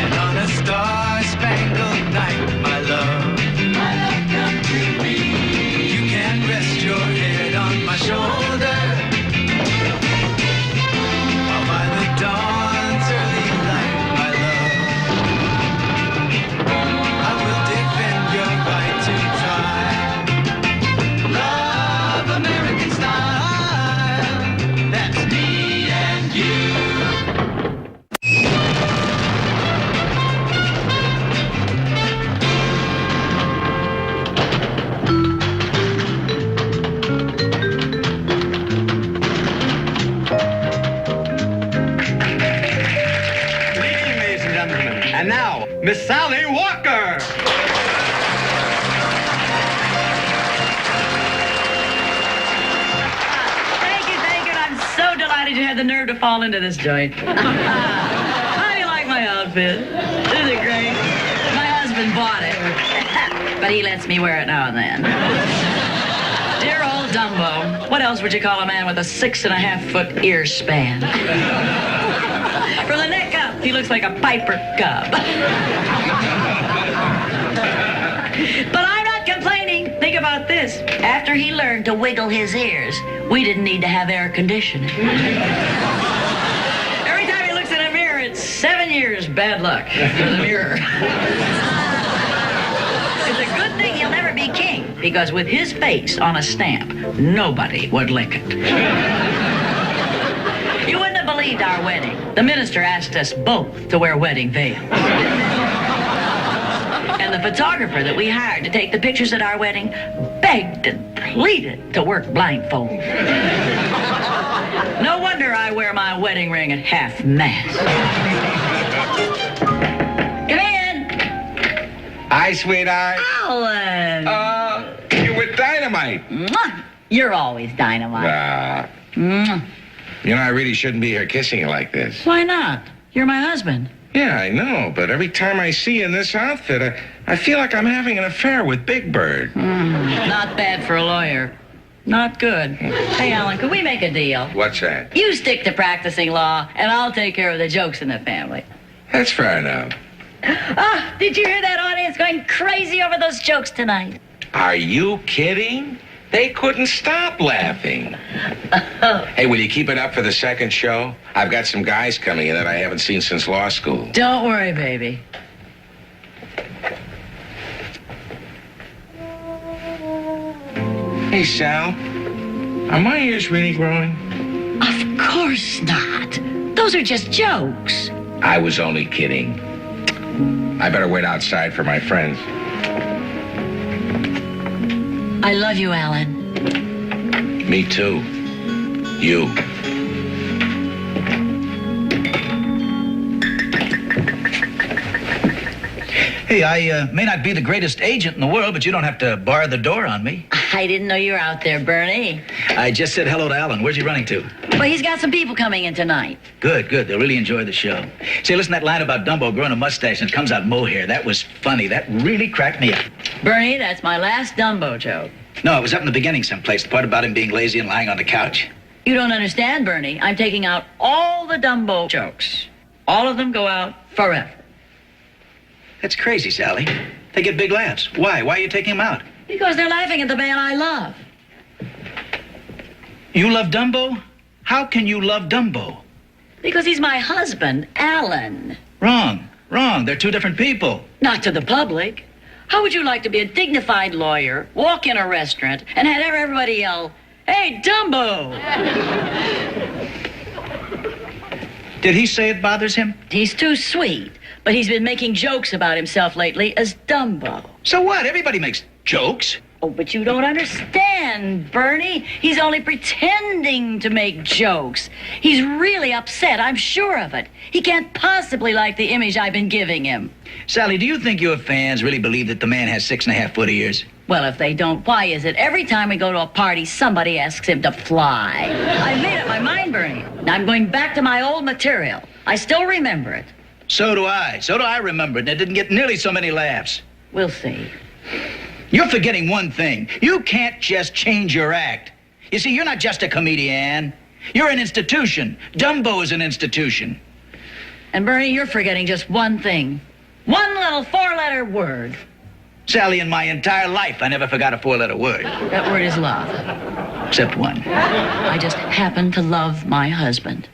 And on a star-spangled night, my love, come to me. You can rest your head on my shoulder. While by the dawn's early light, my love, I will defend your right to try. Love American style, that's me and you. And now, Miss Sally Walker. Thank you. I'm so delighted you had the nerve to fall into this joint. How do you like my outfit? Isn't it great? My husband bought it, but he lets me wear it now and then. Dear old Dumbo. What else would you call a man with a 6.5-foot ear span? From the neck up, he looks like a Piper cub. But I'm not complaining. Think about this. After he learned to wiggle his ears, we didn't need to have air conditioning. Every time he looks in a mirror, it's 7 years bad luck for the mirror. It's a good thing he'll never be king, because with his face on a stamp, nobody would lick it. You wouldn't have believed our wedding. The minister asked us both to wear wedding veils. And the photographer that we hired to take the pictures at our wedding begged and pleaded to work blindfold. No wonder I wear my wedding ring at half-mast. Come in. Hi, sweetheart. Alan. You with dynamite. Mwah. You're always dynamite. Mwah. You know, I really shouldn't be here kissing you like this. Why not? You're my husband. Yeah, I know, but every time I see you in this outfit, I feel like I'm having an affair with Big Bird. Not bad for a lawyer. Not good. Hey, Alan, could we make a deal? What's that? You stick to practicing law, and I'll take care of the jokes in the family. That's fair enough. Ah, did you hear that audience going crazy over those jokes tonight? Are you kidding? They couldn't stop laughing. Hey, will you keep it up for the second show? I've got some guys coming in that I haven't seen since law school. Don't worry, baby. Hey, Sal, are my ears really growing? Of course not. Those are just jokes. I was only kidding. I better wait outside for my friends. I love you, Alan. Me too. You. Hey, I may not be the greatest agent in the world, but you don't have to bar the door on me. I didn't know you were out there, Bernie. I just said hello to Alan. Where's he running to? Well, he's got some people coming in tonight. Good. They'll really enjoy the show. Say, listen, that line about Dumbo growing a mustache and it comes out mohair, that was funny. That really cracked me up. Bernie, that's my last Dumbo joke. No, it was up in the beginning someplace, the part about him being lazy and lying on the couch. You don't understand, Bernie. I'm taking out all the Dumbo jokes. All of them go out forever. That's crazy, Sally. They get big laughs. Why? Why are you taking them out? Because they're laughing at the man I love. You love Dumbo? How can you love Dumbo? Because he's my husband, Alan. Wrong. They're two different people. Not to the public. How would you like to be a dignified lawyer, walk in a restaurant, and have everybody yell, "Hey, Dumbo!" Did he say it bothers him? He's too sweet, but he's been making jokes about himself lately as Dumbo. So what? Everybody makes jokes. Oh, but you don't understand, Bernie. He's only pretending to make jokes. He's really upset, I'm sure of it. He can't possibly like the image I've been giving him. Sally, do you think your fans really believe that the man has 6.5-foot ears? Well, if they don't, why is it every time we go to a party, somebody asks him to fly? I've made up my mind, Bernie. I'm going back to my old material. I still remember it. So do I. So do I remember it, and it didn't get nearly so many laughs. We'll see. You're forgetting one thing. You can't just change your act. You see, you're not just a comedian. You're an institution. Dumbo is an institution. And Bernie, you're forgetting just one thing. One little 4-letter word. Sally, in my entire life, I never forgot a 4-letter word. That word is love. Except one. I just happen to love my husband.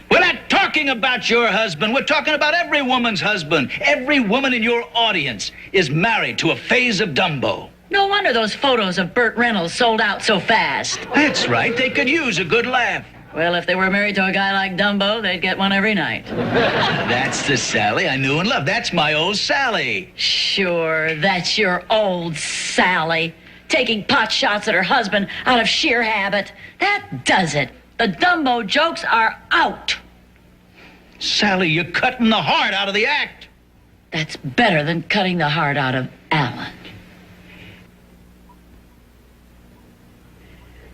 We're not talking about your husband. We're talking about every woman's husband. Every woman in your audience is married to a phase of Dumbo. No wonder those photos of Burt Reynolds sold out so fast. That's right. They could use a good laugh. Well, if they were married to a guy like Dumbo, they'd get one every night. That's the Sally I knew and loved. That's my old Sally. Sure, that's your old Sally. Taking pot shots at her husband out of sheer habit. That does it. The Dumbo jokes are out. Sally, you're cutting the heart out of the act. That's better than cutting the heart out of Alan.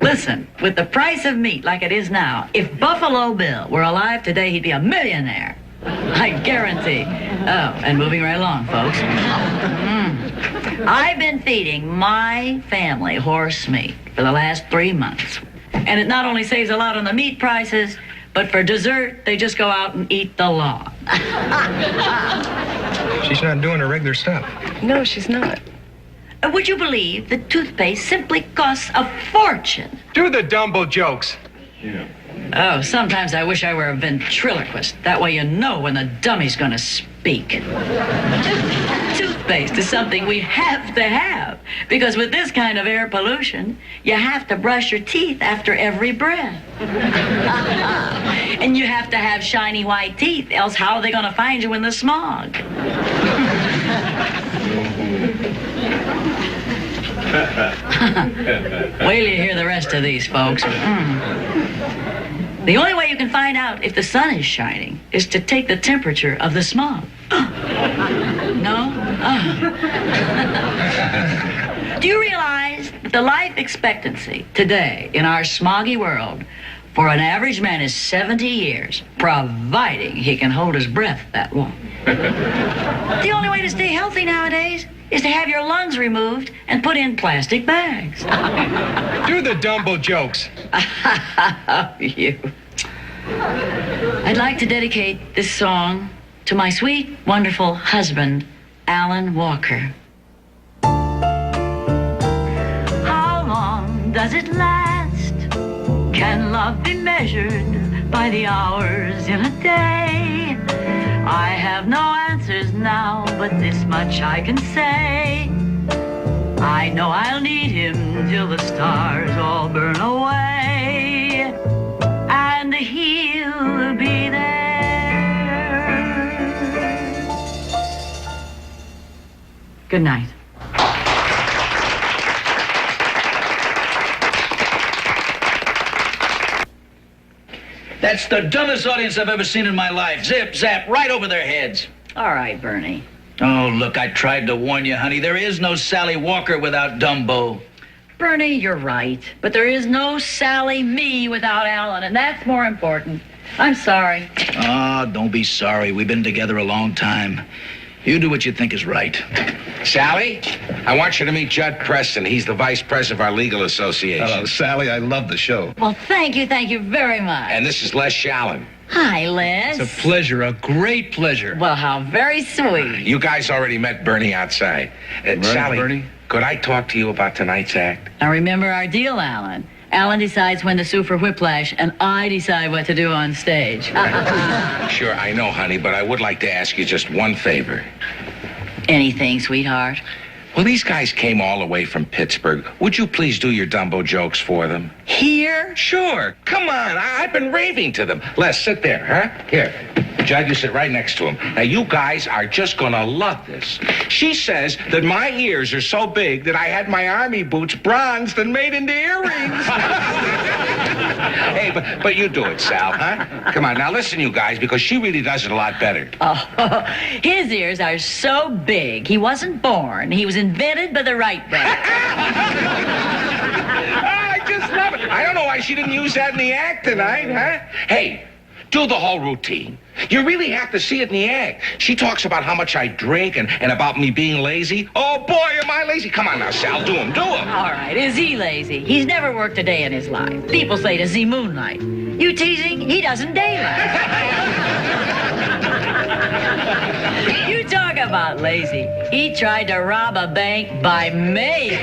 Listen, with the price of meat like it is now, if Buffalo Bill were alive today, he'd be a millionaire. I guarantee. Oh, and moving right along, folks. I've been feeding my family horse meat for the last 3 months. And it not only saves a lot on the meat prices, but for dessert, they just go out and eat the lawn. She's not doing her regular stuff. No, she's not. Would you believe that toothpaste simply costs a fortune? Do the Dumbo jokes. Oh, sometimes I wish I were a ventriloquist. That way you know when the dummy's gonna speak. Toothpaste is something we have to have. Because with this kind of air pollution, you have to brush your teeth after every breath. And you have to have shiny white teeth, else how are they gonna find you in the smog? Wait till you hear the rest of these, folks. The only way you can find out if the sun is shining is to take the temperature of the smog. No? Do you realize that the life expectancy today in our smoggy world for an average man is 70 years, providing he can hold his breath that long? The only way to stay healthy nowadays is to have your lungs removed and put in plastic bags. Do the Dumbo jokes. You. I'd like to dedicate this song to my sweet, wonderful husband, Alan Walker. How long does it last? Can love be measured by the hours in a day? I have no answers now, but this much I can say. I know I'll need him till the stars all burn away, and he'll be there. Good night. That's the dumbest audience I've ever seen in my life. Zip, zap, right over their heads. All right, Bernie. Oh, look, I tried to warn you, honey. There is no Sally Walker without Dumbo. Bernie, you're right. But there is no Sally me without Alan, and that's more important. I'm sorry. Ah, don't be sorry. We've been together a long time. You do what you think is right. Sally, I want you to meet Judd Preston. He's the vice president of our legal association. Hello, Sally. I love the show. Well, thank you very much. And this is Les Shalon. Hi, Les. It's a pleasure, a great pleasure. Well, how very sweet. You guys already met Bernie outside. Sally, Bernie? could I talk to you about tonight's act? Now remember our deal, Alan. Alan decides when to sue for whiplash, and I decide what to do on stage. Sure, I know, honey, but I would like to ask you just one favor. Anything, sweetheart. Well, these guys came all the way from Pittsburgh. Would you please do your Dumbo jokes for them? Here? Sure. Come on. I've been raving to them. Les, sit there, huh? Here. Judd, you sit right next to him. Now, you guys are just gonna love this. She says that my ears are so big that I had my army boots bronzed and made into earrings. Hey, but you do it, Sal, huh? Come on, now listen, you guys, because she really does it a lot better. Oh, his ears are so big. He wasn't born. He was invented by the right way. I just love it. I don't know why she didn't use that in the act tonight, huh? Hey, Do the whole routine. You really have to see it in the act. She talks about how much I drink and about me being lazy. Oh, boy, am I lazy. Come on now, Sal, do him. All right, is he lazy? He's never worked a day in his life. People say, does he moonlight? You teasing? He doesn't daylight. You talk about lazy. He tried to rob a bank by May.